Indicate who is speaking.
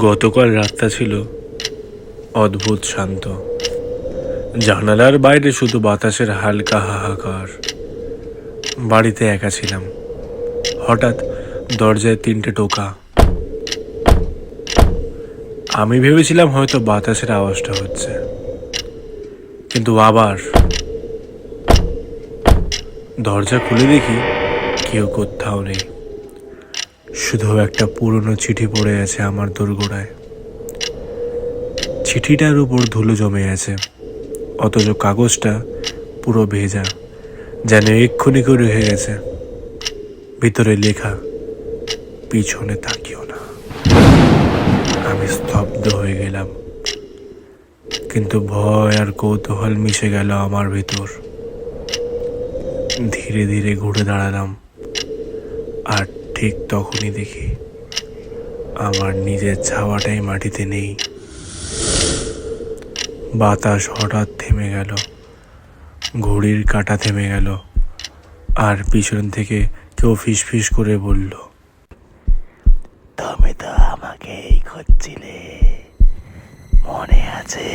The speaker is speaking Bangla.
Speaker 1: গতকাল রাতটা ছিল অদ্ভুত শান্ত। জানালার বাইরে শুধু বাতাসের হালকা হাহাকার। বাড়িতে একা ছিলাম। হঠাৎ দরজায় 3টে টোকা। আমি ভেবেছিলাম হয়তো বাতাসের আওয়াজটা হচ্ছে, কিন্তু আবার দরজা খুলে দেখি কেউ কোথাও নেই। শুধু একটা পুরনো চিঠি পড়ে আছে আমার দোরগোড়ায়। চিঠিটার উপর ধুলো জমে আছে, অথচ কাগজটা পুরো ভেজা, যেন এক্ষুনি করে হয়ে গেছে। ভিতরে লেখা, পিছনে তাকিও না। আমি স্তব্ধ হয়ে গেলাম, কিন্তু ভয় আর কৌতূহল মিশে গেল আমার ভিতর। ধীরে ধীরে ঘুরে দাঁড়ালাম, আর ঠিক তখনই দেখি আমার নিজের ছাওয়াটাই মাটিতে নেই। বাতাস হঠাৎ থেমে গেল, ঘড়ির কাঁটা থেমে গেল, আর পিছন থেকে কেউ ফিসফিস করে বলল, তুমি তো আমাকেই খুঁজছিলে, মনে আছে?